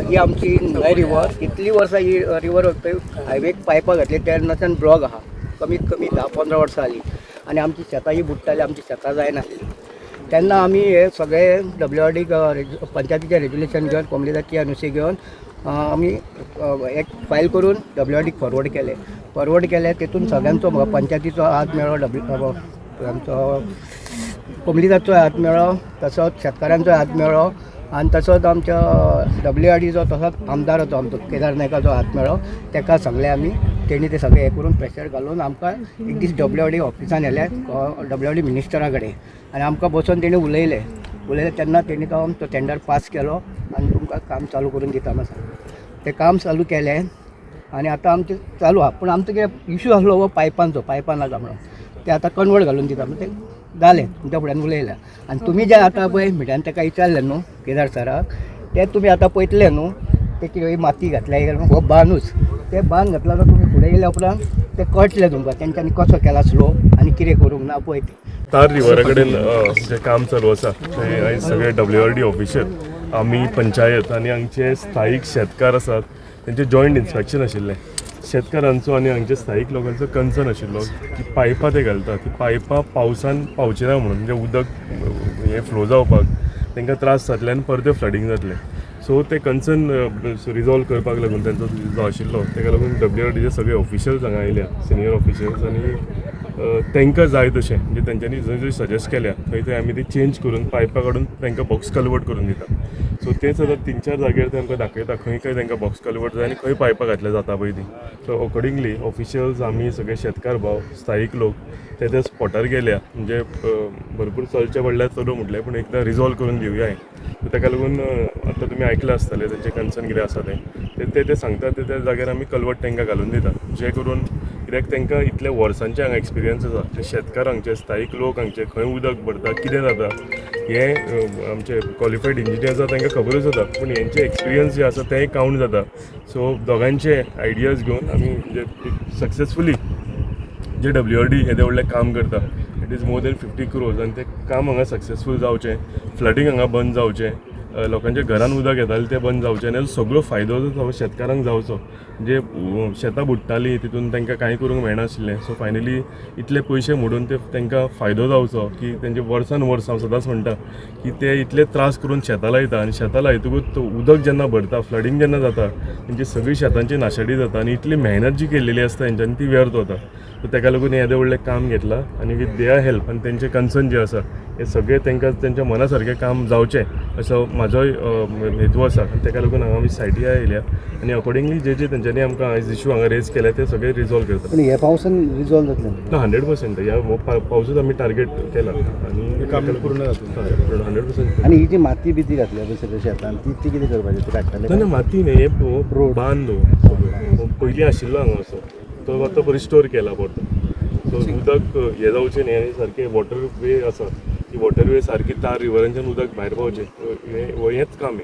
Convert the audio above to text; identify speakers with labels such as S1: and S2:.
S1: ही आमची न्हंय रिवर इतली वर्सां ही रिवर हायवेक पायपां घातली तेन्नाच्यान ब्लॉक आहा कमीत कमी 10-15 वर्सां जालीं आनी आमची शेतां ही बुडटाली आमची शेतां जायनासली तेन्ना आमी हे सगळे WRD पंचायतीचें रेजुलेशन घेवन कोमलिताची एनओसी घेवन आमी एक फायल करून WRD फॉरवर्ड केले तेतून सगळ्यांचो पंचायतीचो हात मेळ्ळो आमचो कोमलिताचो हात मेळ्ळो तसोच शेतकाऱ्यांचो हात मेळ्ळो आनी तसोच आमच्या WRDचो तसोच आमदाराचो आमचो केदार नायकाचो हात मेळ्ळो तेका सांगलें आमी तेणी ते सगळे हे करून प्रेशर घालून आमकां एक दीस WRD ऑफिसान येले WRD मिनिस्टरा कडेन आनी आमकां बसून तेणी उलयले तेन्ना तेणी तो आमचो टेंडर पास केलो आनी तुमकां काम चालू करून दिता म्हणून सांगलें तें काम चालू केलें आनी आतां आमचें चालू आहा पूण आमचो कितें इशू आसलो हो पायपान आसा म्हणून ते आतां कन्वर्ट घालून दिता म्हणजे तें जालें तुमच्या फुड्यान उलयलें आनी तुमी जे आतां पळय मिडियान ताका विचारलें न्हू केदार सराक ते तुमी आतां पळयतले न्हू ते कितें माती घातल्या हो बांदूच ते बांद घातला तो तुमी फुडें गेल्या उपरांत ते कळटलें तुमकां तेंच्यांनी कसो केला स्लो आनी कितें करूंक ना पळय ते
S2: तार रिवरा कडेन जें काम चालू आसा तें आयज सगळे WRD ऑफिशियल आमी पंचायत आनी हांगचे स्थायीक शेतकार आसात तेंचें जॉयंट इन्स्पेक्शन आशिल्लें शेतकारांचो आनी हांगच्या स्थायीक लोकांचो कन्सर्न आशिल्लो की पायपां ते घालता ती पायपां पावसान पावचे ना म्हणून म्हणजे उदक हें फ्लो जावपाक तांकां त्रास जातले आनी परते फ्लडींग जातलें सो ते कन्सर्न रिजॉल्व करपाक लागून तेंचो जो आशिल्लो ताका लागून WRDचे सगळे ऑफिशियल्स हांगा आयल्या सिनियर ऑफिशियल्स आनी तांकां जाय तशें म्हणजे तेंच्यांनी जंय सजेस्ट केल्या थंय आमी ती चेंज करून पायपां काडून तांकां बॉक्स कल्वर्ट करून दिता सो तेच आतां 3-4 जाग्यार ते आमकां दाखयता खंय खंय तांकां बॉक्स कल्वर्ट जाय आनी खंय पायपां घातल्या जाता पळय ती सो अकॉर्डिंगली ऑफिशियल्स आमी सगळे शेतकार भाव स्थायीक लोक ते स्पॉटार गेल्या म्हणजे भरपूर चलचें पडल्यार चलू म्हटलें पूण एकदां रिजॉल्व करून दिवया सो ताका लागून आतां तुमी आयकलां आसतलें तेंचें कन्सर्न कितें आसा तें सांगता त्या जाग्यार आमी कल्वर्ट तांकां घालून दिता जें करून कित्याक तांकां इतल्या वर्सांचे हांगा एक्सपिरियन्स आसा ते शेतकार हांगचे स्थायीक लोक हांगचे खंय उदक भरता कितें जाता हें आमचे क्वॉलिफायड इंजिनियर्स आसा तांकां खबरूच जाता पूण हेंचे एक्सपिरियन्स जे आसा तेंय कावंट जाता सो दोगांचे आयडियाज घेवन आमी म्हणजे सक्सेसफुली जे WRD येदें व्हडलें काम करता it is more than 50 crores आनी तें काम हांगा सक्सेसफूल जावचें फ्लडींग हांगा बंद जावचें लोकांच्या घरान उदक येतालें तें बंद जावचें आनी सगळो फायदो जो शेतकारांक जावचो म्हणजे शेतां बुडटालीं तितून तांकां कांय करूंक मेळनाशिल्लें सो फायनली इतले पयशे मोडून ते तांकां फायदो जावचो की तेंचे वर्सान वर्स हांव सदांच म्हणटा की ते इतले त्रास करून शेतां लायता आनी शेतां लायतकूच उदक जेन्ना भरता फ्लडींग जेन्ना जाता तेंची सगळी शेतांची नाशाडी जाता आनी इतली मेहनत जी केल्लेली आसता तेंच्यांनी ती व्यर्थ वता सो ताका लागून येदें व्हडलें काम घेतलां आनी वीथ देअर हेल्प आनी तेंचे कन्सर्न जे आसा हे सगळे तांकां तेंच्या मना सारकें काम जावचें असो म्हाजोय हेतू आसा आनी ताका लागून हांगा आमी सायटी आयल्या आनी अकॉर्डिंगली जे तेंच्यांनी आमकां आयज इशू हांगा रेज केल्या ते सगळे रिजॉल्व करतात
S3: पण ह्या पावसान रिजॉल्व जातलें
S2: ना 100% ह्या पावसूच आमी टार्गेट केला आनी काम पूर्ण जातलें 100%.
S3: आनी ही जी माती बिती घातल्या पळय सगळ्या शेतान ती कितें करपाचें ती काडटले
S2: ना माती न्ही हे बांद पयलीं आशिल्लो हांगा असो तो आतां रिस्टोर केला परतो सो उदक हें जावचें न्ही आनी सारकें वॉटर वे आसा ती वॉटर वे सारकी तार रिवरांच्यान उदक भायर पावचें हेंच काम